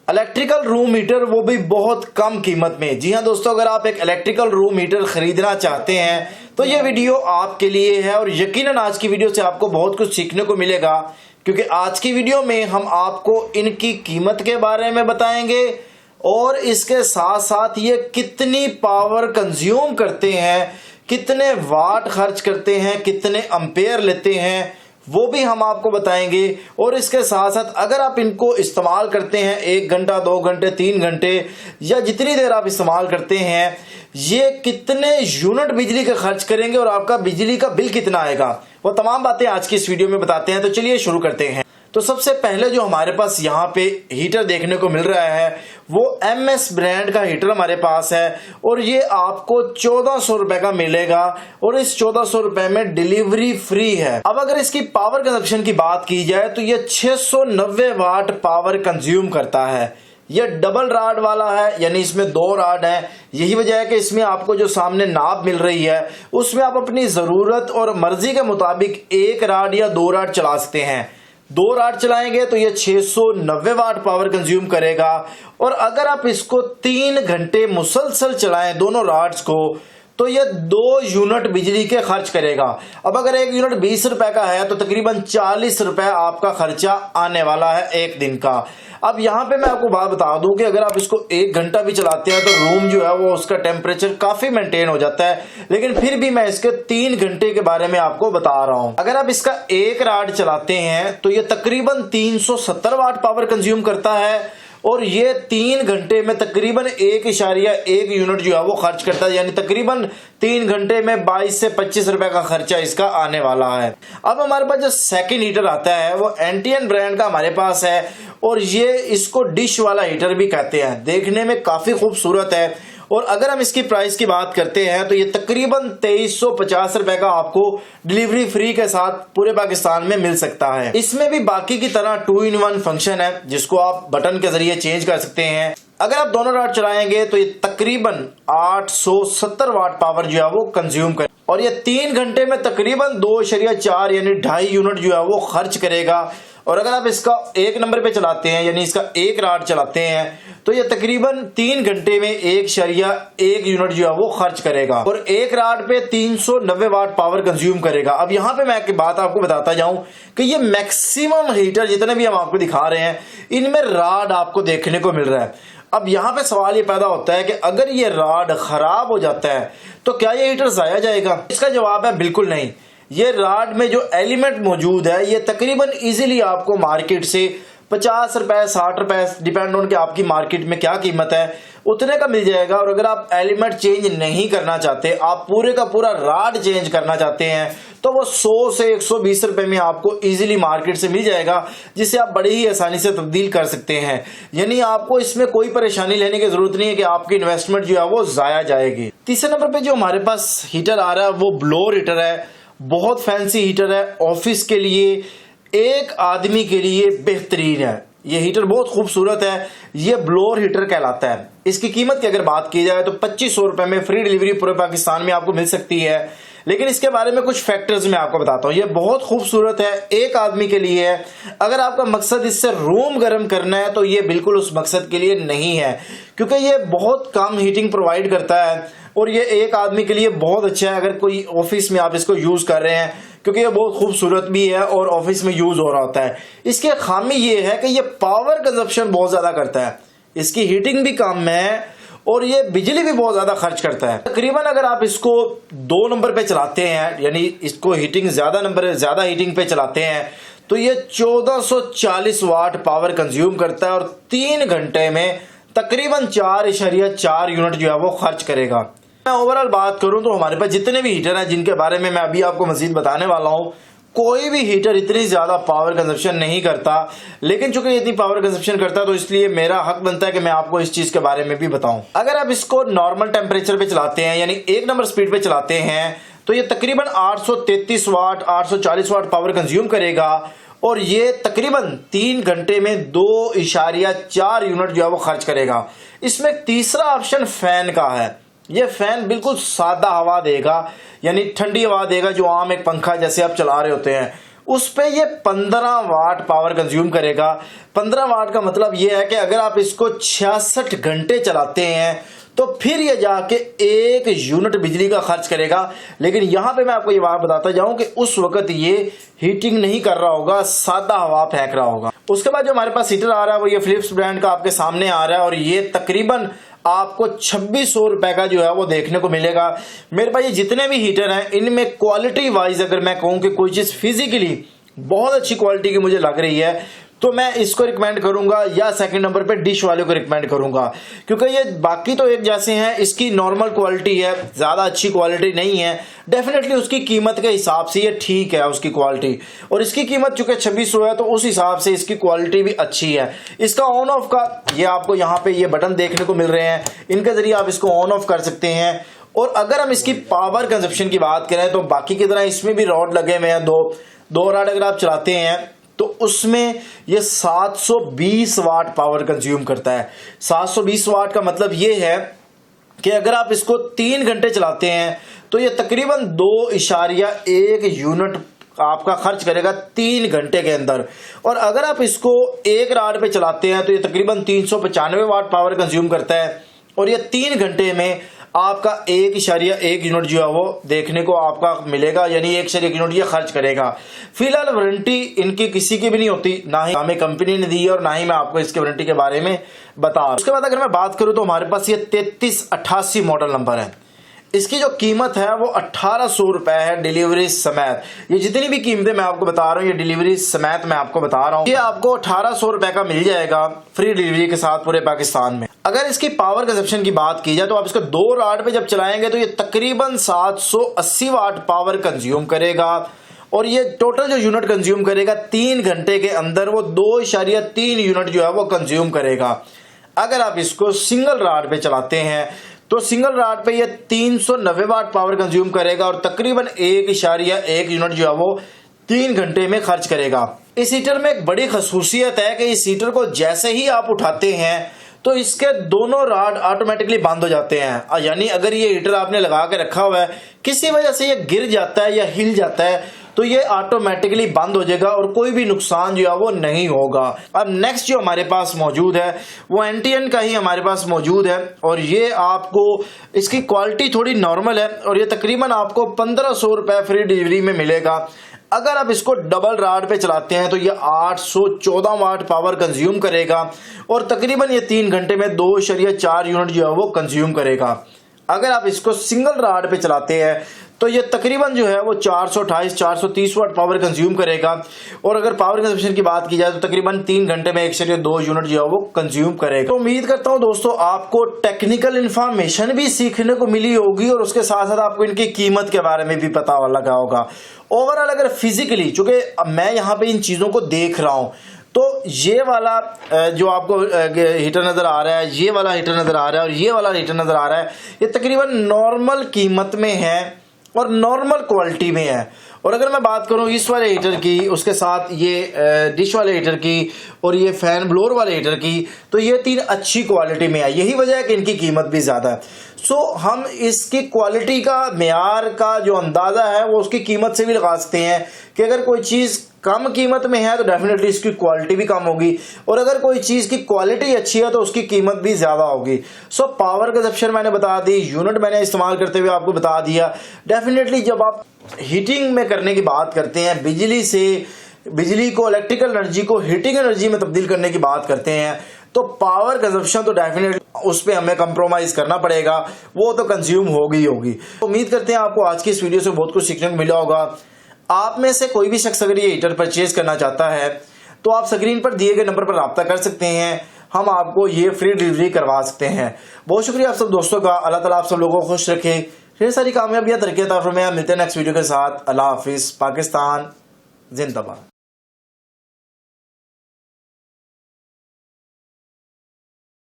Electrical room heater, वो भी बहुत कम कीमत में। जी हाँ दोस्तों, अगर आप एक इलेक्ट्रिकल रूम हीटर खरीदना चाहते हैं तो ये वीडियो आपके लिए है और यकीनन आज की वीडियो से आपको बहुत कुछ सीखने को मिलेगा, क्योंकि आज की वीडियो में हम आपको इनकी कीमत के बारे में बताएंगे और इसके साथ साथ ये कितनी पावर कंज्यूम करते हैं, कितने वाट खर्च करते हैं, कितने एम्पेयर लेते हैं, वो भी हम आपको बताएंगे। और इसके साथ साथ अगर आप इनको इस्तेमाल करते हैं 1 घंटा, 2 घंटे, 3 घंटे या जितनी देर आप इस्तेमाल करते हैं, ये कितने यूनिट बिजली का खर्च करेंगे और आपका बिजली का बिल कितना आएगा, वो तमाम बातें आज की इस वीडियो में बताते हैं। तो चलिए शुरू करते हैं। तो सबसे पहले जो हमारे पास यहाँ पे हीटर देखने को मिल रहा है वो MS ब्रांड का हीटर हमारे पास है और ये आपको 1400 रुपए का मिलेगा और इस 1400 रुपए में डिलीवरी फ्री है। अब अगर इसकी पावर कंजप्शन की बात की जाए तो ये 690 वाट पावर कंज्यूम करता है। ये डबल राड वाला है, यानी इसमें 2 राड है। यही वजह है कि इसमें आपको जो सामने नाब मिल रही है उसमें आप अपनी जरूरत और मर्जी के मुताबिक 1 राड या 2 राड चला सकते हैं। 2 राड चलाएंगे तो ये 690 वाट पावर कंज्यूम करेगा और अगर आप इसको 3 घंटे मुसलसल चलाएं दोनों राड्स को तो ये 2 यूनिट बिजली के खर्च करेगा। अब अगर 1 यूनिट 20 रुपए का है तो तकरीबन 40 रुपए आपका खर्चा आने वाला है 1 दिन का। अब यहाँ पे मैं आपको बात बता दूं कि अगर आप इसको 1 घंटा भी चलाते हैं तो रूम जो है वो उसका टेम्परेचर काफी मेंटेन हो जाता है, लेकिन फिर भी मैं इसके 3 घंटे के बारे में आपको बता रहा हूं। अगर आप इसका 1 राड चलाते हैं तो ये तकरीबन 370 वाट पावर कंज्यूम करता है और ये 3 घंटे में तकरीबन 1.1 यूनिट जो है वो खर्च करता है, यानी तकरीबन 3 घंटे में 22 से 25 रुपए का खर्चा इसका आने वाला है। अब हमारे पास जो सेकंड हीटर आता है वो एंटियन ब्रांड का हमारे पास है और ये इसको डिश वाला हीटर भी कहते हैं। देखने में काफी खूबसूरत है और अगर हम इसकी प्राइस की बात करते हैं तो ये तकरीबन 2350 रुपए का आपको डिलीवरी फ्री के साथ पूरे पाकिस्तान में मिल सकता है। इसमें भी बाकी की तरह 2 in 1 फंक्शन है जिसको आप बटन के जरिए चेंज कर सकते हैं। अगर आप दोनों राड चलाएंगे तो ये तकरीबन 870 वाट पावर जो है वो कंज्यूम करे और ये 3 घंटे में तकरीबन 2.4 यानी 2.5 यूनिट जो है वो खर्च करेगा। और अगर आप इसका 1 नंबर पे चलाते हैं, यानी इसका 1 राड चलाते हैं, तो ये तकरीबन 3 घंटे में 1.1 यूनिट जो है वो खर्च करेगा और 1 राड पे 390 वाट पावर कंज्यूम करेगा। अब यहाँ पे मैं एक बात आपको बताता जाऊं कि ये मैक्सिमम हीटर जितने भी हम आपको दिखा रहे हैं इनमें राड आपको देखने को मिल रहा है। अब यहाँ पे सवाल ये पैदा होता है कि अगर ये राड खराब हो जाता है तो क्या ये हीटर जाया जाएगा? इसका जवाब है बिल्कुल नहीं। ये राड में जो एलिमेंट मौजूद है ये तकरीबन इजीली आपको मार्केट से 50 रुपए, 60 रुपए, डिपेंड ऑन कि आपकी मार्केट में क्या कीमत है, उतने का मिल जाएगा। और अगर आप एलिमेंट चेंज नहीं करना चाहते, आप पूरे का पूरा राड चेंज करना चाहते हैं, तो वो 100 से 120 रुपए में आपको इजीली मार्केट से मिल जाएगा, जिसे आप बड़ी ही आसानी से तब्दील कर सकते हैं। यानी आपको इसमें कोई परेशानी लेने की जरूरत नहीं है कि आपकी इन्वेस्टमेंट जो है वो जाया जाएगी। तीसरे नंबर पे जो हमारे पास हीटर आ रहा है वो ब्लोअर हीटर है। बहुत फैंसी हीटर है, ऑफिस के लिए, एक आदमी के लिए बेहतरीन है। ये हीटर बहुत खूबसूरत है, ये ब्लोअर हीटर कहलाता है। इसकी कीमत की अगर बात की जाए तो 2500 रुपए में फ्री डिलीवरी पूरे पाकिस्तान में आपको मिल सकती है। लेकिन इसके बारे में कुछ फैक्टर्स मैं आपको बताता हूँ। ये बहुत खूबसूरत है, एक आदमी के लिए है। अगर आपका मकसद इससे रूम गर्म करना है तो ये बिल्कुल उस मकसद के लिए नहीं है, क्योंकि ये बहुत कम हीटिंग प्रोवाइड करता है और ये एक आदमी के लिए बहुत अच्छा है अगर कोई ऑफिस में आप इसको यूज कर रहे हैं, क्योंकि ये बहुत खूबसूरत भी है और ऑफिस में यूज हो रहा होता है। इसकी खामी ये है कि ये पावर कंजप्शन बहुत ज्यादा करता है, इसकी हीटिंग भी कम है और ये बिजली भी बहुत ज्यादा खर्च करता है। तकरीबन अगर आप इसको 2 नंबर पे चलाते हैं, यानी इसको हीटिंग ज्यादा हीटिंग पे चलाते हैं, तो ये 1440 वाट पावर कंज्यूम करता है और 3 घंटे में तकरीबन 4.4 यूनिट जो है वो खर्च करेगा। मैं ओवरऑल बात करूं तो हमारे पास जितने भी हीटर हैं जिनके बारे में मैं अभी आपको मजीद बताने वाला हूं, कोई भी हीटर इतनी ज्यादा पावर कंजप्शन नहीं करता। लेकिन चूंकि इतनी पावर कंजप्शन करता है तो इसलिए मेरा हक बनता है कि मैं आपको इस चीज के बारे में भी बताऊं। अगर आप इसको नॉर्मल टेम्परेचर पे चलाते हैं, यानी 1 नंबर स्पीड पे चलाते हैं, तो ये तकरीबन 833 वाट, 840 वाट पावर कंज्यूम करेगा और ये तकरीबन 3 घंटे में 2.4 यूनिट जो है वो खर्च करेगा। इसमें तीसरा ऑप्शन फैन का है। ये फैन बिल्कुल सादा हवा देगा, यानी ठंडी हवा देगा, जो आम एक पंखा जैसे आप चला रहे होते हैं उस पे ये 15 वाट पावर कंज्यूम करेगा। 15 वाट का मतलब ये है कि अगर आप इसको 66 घंटे चलाते हैं तो फिर ये जाके 1 यूनिट बिजली का खर्च करेगा। लेकिन यहां पे मैं आपको ये बात बताता जाऊं कि उस वक्त ये हीटिंग नहीं कर रहा होगा, सादा हवा फेंक रहा होगा। उसके बाद जो हमारे पास हीटर आ रहा है वो ये फिलिप्स ब्रांड का आपके सामने आ रहा है और ये तकरीबन आपको 2600 रुपए का जो है वो देखने को मिलेगा। मेरे पास ये जितने भी हीटर हैं इनमें क्वालिटी वाइज अगर मैं कहूं कि कोई चीज फिजिकली बहुत अच्छी क्वालिटी की मुझे लग रही है तो मैं इसको रिकमेंड करूंगा या सेकंड नंबर पे डिश वाले को रिकमेंड करूंगा, क्योंकि ये बाकी तो एक जैसे हैं, इसकी नॉर्मल क्वालिटी है, ज्यादा अच्छी क्वालिटी नहीं है। डेफिनेटली उसकी कीमत के हिसाब से ये ठीक है उसकी क्वालिटी, और इसकी कीमत चूंकि 2600 है तो उस हिसाब से इसकी क्वालिटी भी अच्छी है। इसका ऑन ऑफ का ये आपको यहाँ पे ये बटन देखने को मिल रहे हैं, इनके जरिए आप इसको ऑन ऑफ कर सकते हैं। और अगर हम इसकी पावर कंजप्शन की बात करें तो बाकी की तरह इसमें भी रॉड लगे हुए हैं, दो रॉड अगर आप चलाते हैं तो उसमें ये 720 वाट पावर कंज्यूम करता है। 720 वाट का मतलब ये है कि अगर आप इसको 3 घंटे चलाते हैं तो ये तकरीबन 2.1 यूनिट आपका खर्च करेगा 3 घंटे के अंदर। और अगर आप इसको 1 रॉड पे चलाते हैं तो ये तकरीबन 395 वाट पावर कंज्यूम करता है और ये 3 घंटे में आपका 1.1 यूनिट जो है वो देखने को आपका मिलेगा, यानी 1.1 यूनिट ये खर्च करेगा। फिलहाल वारंटी इनकी किसी की भी नहीं होती, ना ही हमें कंपनी ने दी है और ना ही मैं आपको इसके वारंटी के बारे में बता रहा हूं। उसके बाद अगर मैं बात करूं तो हमारे पास ये 3388 मॉडल नंबर है। इसकी जो कीमत है वो 1800 रुपए है डिलीवरी समेत। ये जितनी भी कीमतें मैं आपको बता रहा हूँ ये डिलीवरी समेत मैं आपको बता रहा हूँ। ये आपको 1800 रुपए का मिल जाएगा फ्री डिलीवरी के साथ पूरे पाकिस्तान में। अगर इसकी पावर कंजप्शन की बात की जाए तो आप इसको 2 रॉड पे जब चलाएंगे तो ये तकरीबन 780 वाट पावर कंज्यूम करेगा और ये टोटल जो यूनिट कंज्यूम करेगा 3 घंटे के अंदर वो 2.3 यूनिट जो है वो कंज्यूम करेगा। अगर आप इसको सिंगल रॉड पे चलाते हैं तो सिंगल रॉड पे ये 390 वाट पावर कंज्यूम करेगा और तकरीबन 1.1 यूनिट जो है वो 3 घंटे में खर्च करेगा। इस हीटर में एक बड़ी खसूसियत है कि इस हीटर को जैसे ही आप उठाते हैं तो इसके दोनों रॉड ऑटोमेटिकली बंद हो जाते हैं, यानी अगर ये हीटर आपने लगा के रखा हुआ है किसी वजह से ये गिर जाता है या हिल जाता है तो ये ऑटोमेटिकली बंद हो जाएगा और कोई भी नुकसान जो है वो नहीं होगा। अब नेक्स्ट जो हमारे पास मौजूद है वो एनटीएन का ही हमारे पास मौजूद है और ये आपको इसकी क्वालिटी थोड़ी नॉर्मल है और ये तकरीबन आपको 1500 रुपए फ्री डिलीवरी में मिलेगा। अगर आप इसको डबल रॉड पे चलाते हैं तो ये 814 वाट पावर कंज्यूम करेगा और तकरीबन ये 3 घंटे में 2.4 यूनिट जो है वो कंज्यूम करेगा। अगर आप इसको सिंगल रॉड पे चलाते हैं तो ये तकरीबन जो है वो 428-430 वाट पावर कंज्यूम करेगा और अगर पावर कंजप्शन की बात की जाए तो तकरीबन 3 घंटे में 1.2 यूनिट जो है वो कंज्यूम करेगा। तो उम्मीद करता हूं दोस्तों आपको टेक्निकल इन्फॉर्मेशन भी सीखने को मिली होगी और उसके साथ साथ आपको इनकी कीमत के बारे में भी पता लगा होगा। ओवरऑल अगर फिजिकली, चूंकि मैं यहाँ पे इन चीजों को देख रहा हूँ तो ये वाला जो आपको हीटर नजर आ रहा है, ये वाला हीटर नजर आ रहा है और ये वाला हीटर नजर आ रहा है, ये तकरीबन नॉर्मल कीमत में है और नॉर्मल क्वालिटी में है। और अगर मैं बात करूं इस वाले हीटर की, उसके साथ ये डिश वाले हीटर की और ये फैन ब्लोअर वाले हीटर की, तो ये 3 अच्छी क्वालिटी में है। यही वजह है कि इनकी कीमत भी ज्यादा है। सो हम इसकी क्वालिटी का मेयार का जो अंदाजा है वो उसकी कीमत से भी लगा सकते हैं कि अगर कोई चीज कम कीमत में है तो डेफिनेटली इसकी क्वालिटी भी कम होगी और अगर कोई चीज की क्वालिटी अच्छी है तो उसकी कीमत भी ज्यादा होगी। सो पावर कंजप्शन मैंने बता दी, यूनिट मैंने इस्तेमाल करते हुए आपको बता दिया। डेफिनेटली जब आप हीटिंग में करने की बात करते हैं, बिजली को इलेक्ट्रिकल एनर्जी को हीटिंग एनर्जी में तब्दील करने की बात करते हैं तो पावर कंजप्शन तो डेफिनेटली उस पर हमें कंप्रोमाइज करना पड़ेगा, वो तो कंज्यूम होगी। उम्मीद करते हैं आपको आज की इस वीडियो से बहुत कुछ सीखने को मिला होगा। आप में से कोई भी शख्स अगर ये हीटर परचेज करना चाहता है तो आप स्क्रीन पर दिए गए नंबर पर राब्ता कर सकते हैं, हम आपको ये फ्री डिलीवरी करवा सकते हैं। बहुत शुक्रिया आप सब दोस्तों का। अल्लाह ताला आप सब लोगों को खुश रखे, ढेर सारी कामयाबियां तरक्की अता फरमाए। मिलते हैं नेक्स्ट वीडियो के साथ। अल्लाह हाफिज। पाकिस्तान जिंदाबाद।